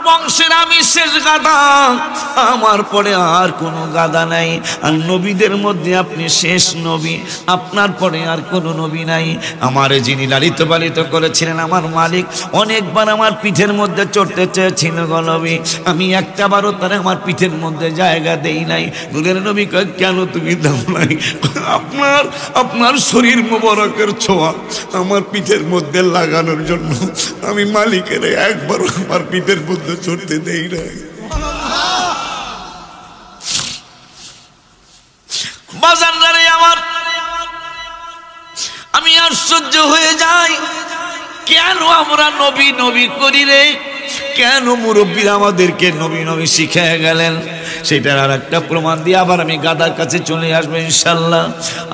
বংশের আমি শেষ গাদা, আমার পরে আর কোনো গাদা নাই। আর নবীদের মধ্যে আপনি শেষ নবী, আপনার পরে আর কোনো নবী নাই। আমার যিনি লালিত পালিত করেছিলেন আমার মালিক অনেকবার আমার পিঠের মধ্যে চড়তে চেয়েছিল গো নবী, আমি একটাবারও তার আমার পিঠের মধ্যে জায়গা দেই নাই। নূরের নবী কয় কেন তুমি দাও নাই? আপনার শরীর মোবারকের ছোঁয়া আমার পিঠের মধ্যে লাগানোর জন্য আমি মালিকের একবার আমার পিঠের মধ্যে চড়তে দেই নাই। বাজারে আমার আমি আশ্চর্য হয়ে যাই, কেন আমরা নবী নবী করি রে? কেন মুরব্বীরা আমাদেরকে নবী নবী শিখিয়ে গেলেন? সেটার আর একটা প্রমাণ দিয়ে আবার আমি গাদার কাছে চলে আসবো ইনশাল্লাহ।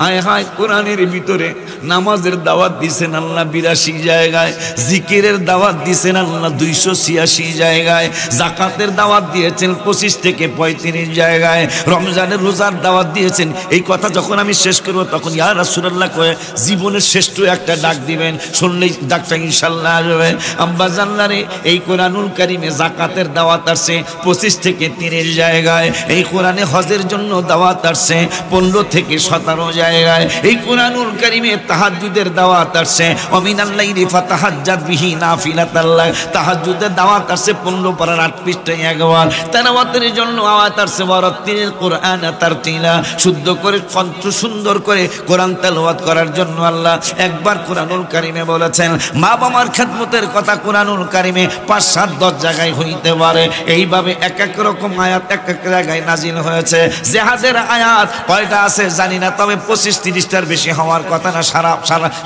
আয় হায়, কোরআনের ভিতরে নামাজের দাওয়াত দিছেন আল্লাহ 82 জায়গায়, জিকিরের দাওয়াত দিছেন আল্লাহ 286 জায়গায়, জাকাতের দাওয়াত দিয়েছেন 25 থেকে 35 জায়গায়, রমজানের রোজার দাওয়াত দিয়েছেন। এই কথা যখন আমি শেষ করবো তখন ইয়া রাসূলুল্লাহ কয়ে জীবনের শ্রেষ্ঠ একটা ডাক দিবেন, শুনলেই ডাকটা ইনশাল্লাহ আসবে। আব্বা জানলারে এই কোরআনুল কারিমে জাকাতের দাওয়াত আসছে 25 থেকে 30 জায়গায়, এই কোরআনে হজের জন্য দাওয়াত আসছে 15 থেকে 17 জায়গায়, এই কোরআনুল কারিমে তাহাজ্জুদের দাওয়াত আসছে ওমিনাল লাইলি ফাতাহাজ্জাদ বিহি নাফিলাতাল্লাহ, তাহাজ্জুদের দাওয়াত আসছে 15 পারার 8 পৃষ্ঠায় একবার, তেলাওয়াতের জন্য আওয়াত আসছে ওয়ারাত্তিল কোরআন তারতিলা, শুদ্ধ করে কণ্ঠ সুন্দর করে কোরআন তেলাওয়াত করার জন্য আল্লাহ একবার কোরআনুল কারিমে বলেছেন। মা বাবার খেদমতের কথা কোরআনুল কারিমে 5, 7, 10 জায়গায় হইতে পারে। এইভাবে এক এক রকম আয়াত এক এক জায়গায় নাজিল হয়েছে। জিহাদের আয়াত কয়টা আছে জানি না, তবে 25-30টার বেশি হওয়ার কথা না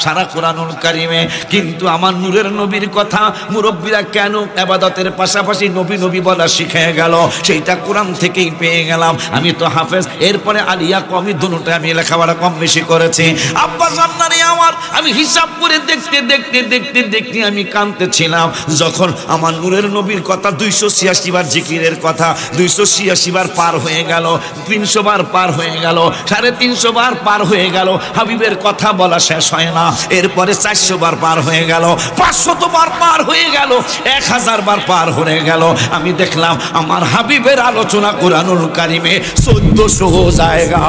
সারা কোরআনুল কারিমে। কিন্তু আমার নূরের নবীর কথা মুরব্বীরা কেন ইবাদতের পাশাপাশি নবী নবী বলা শিখে গেল, সেইটা কোরআন থেকেই পেয়ে গেলাম। আমি তো হাফেজ, এরপরে আলিয়া কমি দুটোতে আমি লেখাপড়া কম বেশি করেছি। আব্বা জান্নারে আমার আমি হিসাব করে দেখতে দেখতে দেখতে দেখতে আমি কাঁদতেছিলাম যখন আমার নূরের নবীর কথা 286 বার, জিকিরের কথা 286 বার পার হয়ে গেল, 300 বার পার হয়ে গেল, 350 বার পার হয়ে গেল, হাবিবের কথা বলা শেষ হয় না। এরপরে 400 বার পার হয়ে গেল, 500 বার পার হয়ে গেল, 1000 বার পার হয়ে গেল। আমি দেখলাম আমার হাবিবের আলোচনা কোরআনুল কারিমে 1400 জায়গা।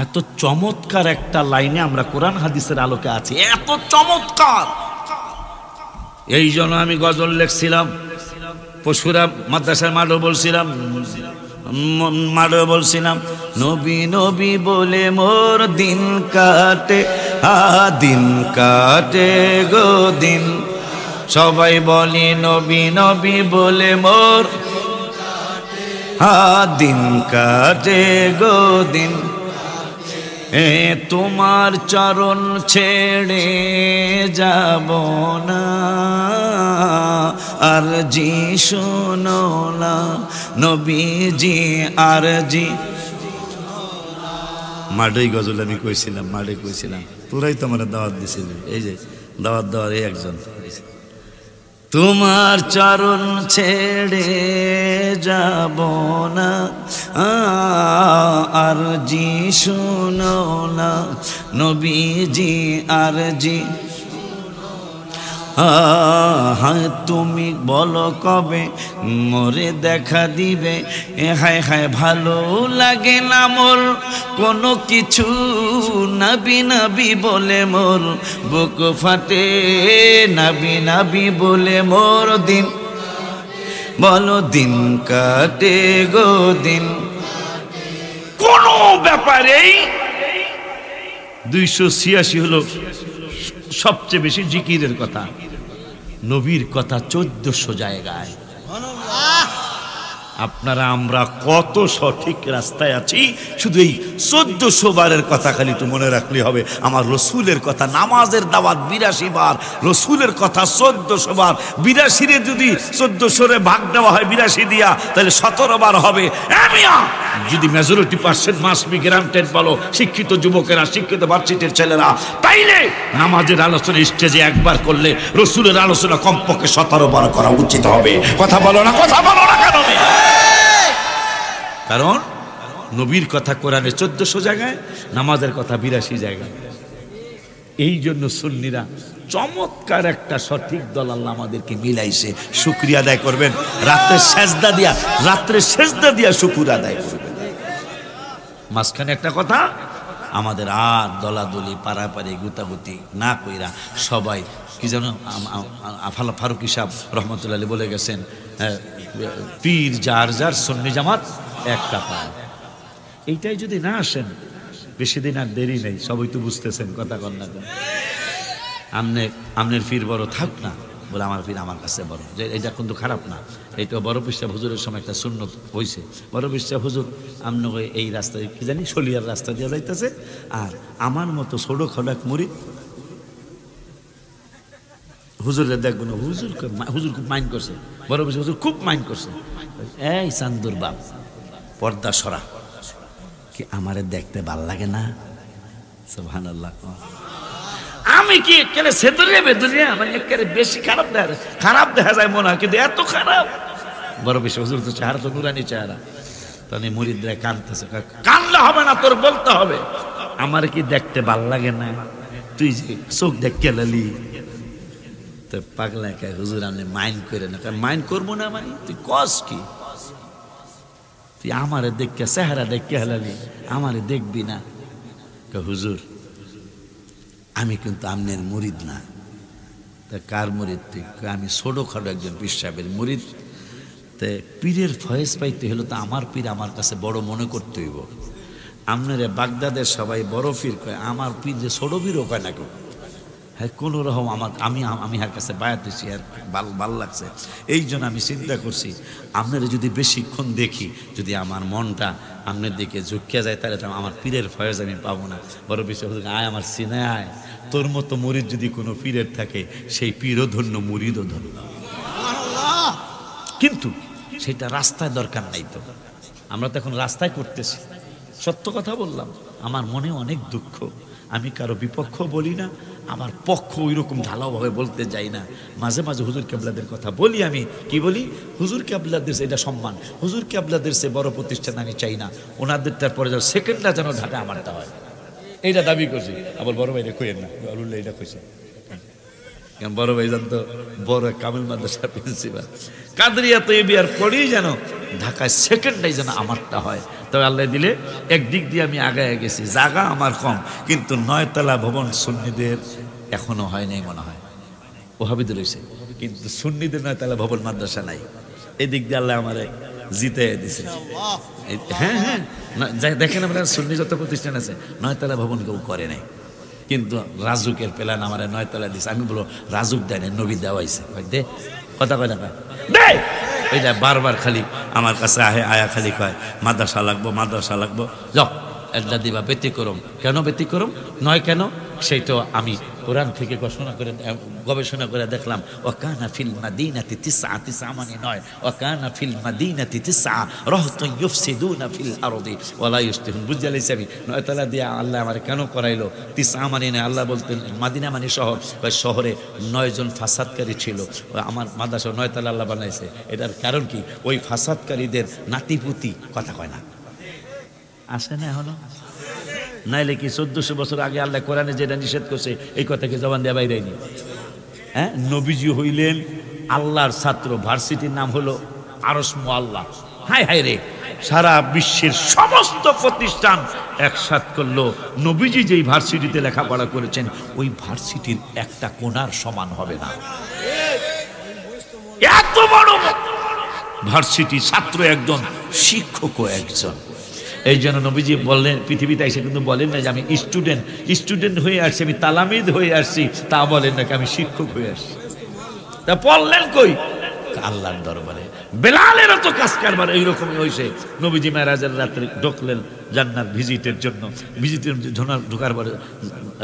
এত চমৎকার একটা লাইনে আমরা কোরআন হাদিসের আলোকে আছি, এত চমৎকার। এই জন্য আমি গজল লিখছিলাম, পশুরা মাদ্রাসার মাঠও বলছিলাম নবী নবী বলে মোর দিন কাটে, দিন কাটে গো দিন। সবাই বলি নবী নবী বলে মোর দিন কাটে গো দিন। তোমার চরণ ছেড়ে যাব না, আর জি শোনো না নবীজি, আর জি। মাঠেই গজল আমি কইছিলাম, মাঠে কইছিলাম, তোরাই তো আমার দাওয়াত দিছিলি। এই যে দাওয়াত দেওয়ার এই একজন, তোমার চরণ ছেড়ে যাব না, আর জি শোনো না নবীজি, আর জি। তুমি বলো কবে মোরে দেখা দিবে, হায় হায় ভালো লাগে না মোর কোনো কিছু, নবী নবী বলে মোর বুক ফাটে, নবী নবী বলে মোর দিন, বলো দিন কাটে গো দিন। কোন ব্যাপারেই 286 হলো সবচেয়ে বেশি জিকিরের কথা, নবীর কথা 1400 জায়গায়। আপনারা আমরা কত সঠিক রাস্তায় আছি, শুধু এই 1400 বারের কথা খালি তো মনে রাখলে হবে। আমার রসুলের কথা, নামাজের দাওয়াত 82 বার, রসুলের কথা 1400 বার। 82 যদি 1400 ভাগ দেওয়া হয় 82 দিয়া, তাহলে 17 বার হবে। যদি majority percent must be granted বলো, শিক্ষিত যুবকেরা, শিক্ষিত ভার্সিটির ছেলেরা, তাইলে নামাজের আলোচনা স্টেজে একবার করলে রসুলের আলোচনা কমপক্ষে 17 বার করা উচিত হবে। কথা বলো না, কথা বলো না কেন? কারণ নবীর কথা কোরআনে 1400 জায়গায়, নামাজের কথা 82 জায়গায়। এই জন্য সুন্নিরা চমৎকার একটা সঠিক দল আল্লাহ আমাদেরকে মিলাইছে। শুকরিয়া আদায় করবেন, রাত্রে সেজদা দিয়া শুকর আদায় করবেন। মাঝখানে একটা কথা, আমাদের আর দলাদলি পারাপারি গুতাগুতি না কইরা সবাই কি যেন ফারুক সাহেব রহমতুল্লাহ আলাইহি বলে গেছেন, পীর যার যার সুন্নি জামাত একটা পায়। এইটাই যদি না আসেন, বেশি দিন আর দেরি নেই। সবাই তো বুঝতেছেন কথা কন্যা। আমনের পীর বড় থাক না বলে আমার পীর আমার কাছে বড়, যে এটা কিন্তু খারাপ না। এইটা বড় পীর সাহেব হুজুরের সময় একটা সুন্নত হয়েছে। বড় পীর সাহেব হুজুর আমনে এই রাস্তায় কি জানি সলিয়ার রাস্তা দিয়ে যাইতেছে, আর আমার মতো ছোট খোলাক মুরিদ হুজুরে দেখবো না। হুজুর খুব মাইন্ড করছে, বড় পীর হুজুর খুব মাইন্ড করছে। এই চান্দুর বাপ, পর্দা সরা, কি আমারে দেখতে ভাল লাগে না? সুবহানাল্লাহ। আমি কি একেবারে সেদরিয়া বেদরিয়া, মানে একেবারে বেশি খারাপ দেখা যায় মনে হয়, কিন্তু এত খারাপ। বড় বেশি হুজুর তো চেহারা তো নুরানি চেহারা। তাহলে মুরিদরা কাঁদতেছে, কানলে হবে না, তোর বলতে হবে আমার কি দেখতে ভাল লাগে না? তুই যে চোখ দেখতে লালি তো পাগলা কে হুজুর আপনি মাইন্ড করে না। মাইন্ড করবো না মানে তুই কস কি? তুই আমারে দেখে চেহারা দেখে হেলালি, আমারে দেখবি না? হুজুর আমি কিন্তু আমনের মুরিদ না। তা কার মুরিদ তুই? আমি ছোটো খাটো একজন পীর সাহেবের মুরিদ। তে পীরের ফয়েজ পাইতে হলো তো আমার পীর আমার কাছে বড় মনে করতে হইব। আপনারে বাগদাদের সবাই বড় পীর কয়, আমার পীর যে ছোটো পীরও কয় না কেউ। হ্যাঁ, কোনো রকম আমি হার কাছে বায়াত হয়েছি, আর ভাল লাগছে। এই জন্য আমি চিন্তা করছি, আপনারা যদি বেশিক্ষণ দেখি, যদি আমার মনটা আপনার দিকে ঝুঁকিয়া যায়, তাহলে আমার পীরের ফয়েজ আমি পাবো না। বড় বিষয় আয় আমার সিনে আয়, তোর মতো মুরিদ যদি কোনো পীরের থাকে, সেই পীরও ধন্য, মুরিদও ধন্য। কিন্তু সেটা রাস্তায় দরকার নাই তো। আমরা তো এখন রাস্তায় করতেছি। সত্য কথা বললাম, আমার মনে অনেক দুঃখ। আমি কারো বিপক্ষ বলি না, আমার পক্ষ ওই রকম ঢালাওভাবে বলতে যাই না। মাঝে মাঝে হুজুর কেবলাদের কথা বলি। আমি কি বলি? হুজুর কেবলাদের এটা সম্মান, হুজুর কেবলাদের সে বড় প্রতিষ্ঠান আমি চাই না। ওনাদের তারপরে যেন সেকেন্ডটা যেন ঢাকা আমারটা হয়, এইটা দাবি করছি। আবার বড় ভাইরা কইেন না, আলুল্লাহ এটা কইছে। কারণ বড় ভাই জানতো বড় কামিল মাদ্রাসার প্রিন্সিপাল, কাদরিয়া তৈবিয়ার পরেই যেন ঢাকায় সেকেন্ডটাই যেন আমারটা হয়। তবে আল্লাহ দিলে একদিক দিয়ে আমি আগায় গেছি। জায়গা আমার কম, কিন্তু 9 তলা ভবন সুন্নিদের এখনো হয় নাই মনে হয়। ওহাবিদের রয়েছে, কিন্তু সুন্নিদের 9 তলা ভবন মাদ্রাসা নাই। এদিক দিয়ে আল্লাহ আমারে জিতে দিছে। হ্যাঁ হ্যাঁ, দেখেন আমরা সুন্নি যত প্রতিষ্ঠান আছে 9 তলা ভবন কেউ করে নাই। কিন্তু রাজুকের প্ল্যান আমার 9 তলা দিছে। আমি বলো রাজুক দেয় না, নবী দেওয়াইছে। দে কথা কয় না, দে। ওইটা বারবার খালি আমার কাছে আয়া খালি কয় মাদ্রাসা লাগবো, মাদ্রাসা লাগবো। যাও একটা দিবা। ব্যতিক্রম কেন? ব্যতিক্রম নয় কেন? সেইটা আমি কোরআন থেকে গবেষণা করে দেখলাম। ওয়াকানা ফিল মাদিনাতি তিসআ মানে নয়, ওয়াকানা ফিল মাদিনাতি তিসআ রাহতুন ইউফসিদুনা ফিল আরদি ওয়ালা ইউসলিহুন। বুঝতে লাইছি আমি 9 তলা দিয়ে আল্লাহ আমার কেন করাইলো? তিসআ মানে না, আল্লাহ বলতেন মাদিনা মানে শহর। শহরে 9 জন ফাসাদকারী ছিল। আমার মাদ্রাসা 9 তলা আল্লাহ বানাইছে। এটার কারণ কি? ওই ফাসাদকারীদের নাতিপুতি কথা কয় না, আসে না হলো। নাইলে কি 1400 বছর আগে আল্লাহ কোরআনে যেটা নিষেধ করছে এই কথাকে জবান দেওয়া বাইরেনি? হ্যাঁ, নবীজি হইলেন আল্লাহর ছাত্র, ভার্সিটির নাম হলো আরশ মুআল্লা। হায় হায় রে, সারা বিশ্বের সমস্ত প্রতিষ্ঠান একসাথ করলো, নবীজি যেই ভার্সিটিতে লেখাপড়া করেছেন ওই ভার্সিটির একটা কোণার সমান হবে না। এত বড় ভার্সিটি, ছাত্র একজন, শিক্ষকও একজন। এই জন্য নবীজি বললেন, পৃথিবীতে এসে কিন্তু বলেন না যে আমি স্টুডেন্ট হয়ে আসছি, আমি তালামিদ হয়ে আসছি, তা বলেন নাকি আমি শিক্ষক হয়ে আসছি। তা পড়লেন কই? আল্লাহর দরবারে। বেলালেরও তো কাজ কারবার এইরকমই হয়েছে। নবীজি মেরাজের রাত্রে ঢুকলেন জান্নাত ভিজিটের জন্য, ঢোকার পরে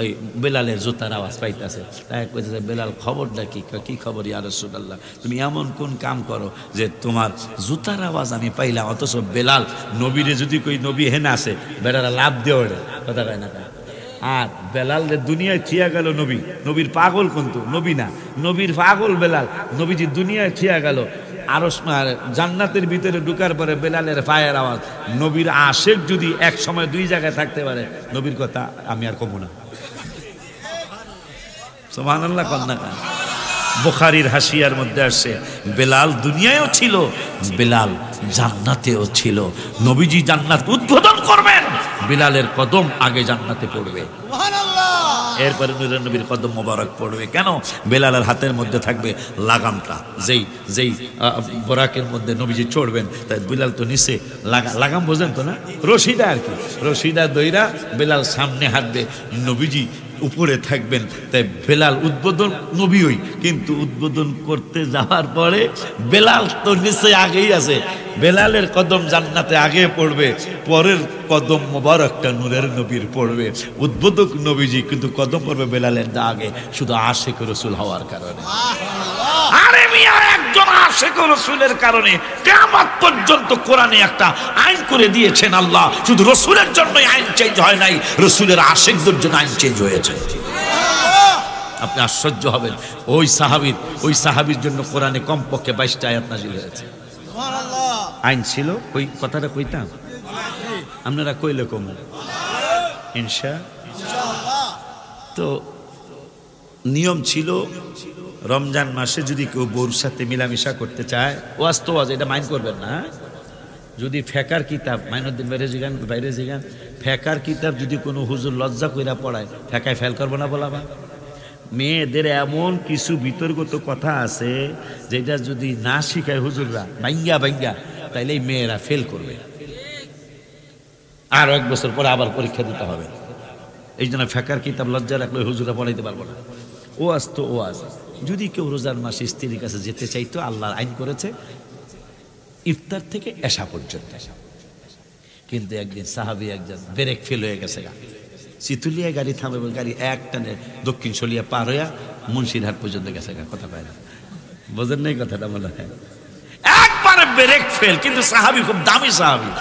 এই বেলালের জুতার আওয়াজ পাইতেছে। তাই কইতেছে, বেলাল খবরটা কি খবর ইয়া রাসূলুল্লাহ? তুমি এমন কোন কাম করো যে তোমার জুতার আওয়াজ আমি পাইলাম, অথচ বেলাল নবীরে যদি কই নবী হেনা আছে বেড়ারা লাভ দিয়ে ওঠে, কথা কয় না? আর বেলাল যে দুনিয়ায় থিয়া গেল, নবীর পাগল কিন্তু নবী না, নবীর পাগল বেলাল। নবীজি দুনিয়ায় থিয়া গেল, আরশ জান্নাতের ভিতরে ঢুকার পরে বেলালের পায়ের আওয়াজ। নবীর আশেক যদি এক সময় দুই জায়গায় থাকতে পারে, নবীর কথা আমি আর কমু না। সুবহানাল্লাহ কন্যা। বুখারীর হাসিয়ার মধ্যে আসছে, বেলাল দুনিয়ায়ও ছিল, বেলাল জান্নাতেও ছিল। নবীজি জান্নাত উদ্বোধন করবেন, বেলালের কদম আগে জান্নাতে পড়বে, এরপরে নূরের নবীর কদম মোবারক পড়বে। কেন? বেলালের হাতের মধ্যে থাকবে লাগামটা, যেই বরাকের মধ্যে নবীজি চড়বেন, তাই বেলাল তো নিচে লাগাম, বোঝেন তো না, রশিদা আর কি, রশিদা দইরা বেলাল সামনে হাঁটবে, নবীজি উপরে থাকবেন। তাই বেলাল উদ্বোধন নবীই, কিন্তু উদ্বোধন করতে যাওয়ার পরে বেলাল তো নিচে আগেই আছে, বেলালের কদম জান্নাতে আগে পড়বে, পরের কদম মোবারকটা নূরের নবীর পড়বে। উদ্বোধক নবীজি, কিন্তু কদম পড়বে বেলালের আগে, শুধু আশিক রাসূল হওয়ার কারণে। আরে মিয়া, একজন আশিক রাসূলের কারণে কিয়ামত পর্যন্ত কোরআনে একটা আইন করে দিয়েছেন আল্লাহ। শুধু রাসূলের জন্যই আইন চেঞ্জ হয় নাই, রাসূলের আশিকদের জন্য আইন চেঞ্জ হয়েছে। আপনি আশ্চর্য হবেন, ওই সাহাবীর জন্য কোরআনে কমপক্ষে 22টা আয়াত নাযিল হয়েছে। আইন ছিল, ওই কথাটা কইতাম, আপনারা কইলে কম ইনশাআল্লাহ। তো নিয়ম ছিল, রমজান মাসে যদি কেউ বউর সাথে মিলামিশা করতে চায়, ওয়াজ তো ওয়াজ, এটা মাইন্ড করবেন না। যদি ফেকার কিতাব, মাইনুদ্দিন বাইরে জিগান, ফেকার কিতাব যদি কোনো হুজুর লজ্জা কইরা পড়ায়, ফেকায় ফেল করবো না বলাবা? মেয়েদের এমন কিছু বিতর্কিত কথা আছে যেটা যদি না শিখায় হুজুররা ভাঙ্গা, তাইলে মেয়েরা ফেল করবে, আর 1 বছর পরে আবার পরীক্ষা দিতে হবে। এই জন্য ফেকার কিতাব লজ্জা রাখলে হুজুররা পড়াইতে পারবো না। ওয়াজ তো ওয়াজ। যদি কেউ রোজার মাসে স্ত্রীর কাছে যেতে চাইতো, আল্লাহর আইন করেছে ইফতার থেকে এশা পর্যন্ত। কিন্তু একদিন সাহাবী একজন ব্রেক ফেল হয়ে গেছে, চিতুলিয়া গাড়ি থামে, গাড়ি এক টানে দক্ষিণ শলিয়া পার হইয়া মুন্সিরহাট পর্যন্ত গেছে, কথা পায় না, বোঝেন নাই কথাটা? মনে হয় একবারে ব্রেক ফেল, কিন্তু সাহাবী খুব দামি সাহাবী,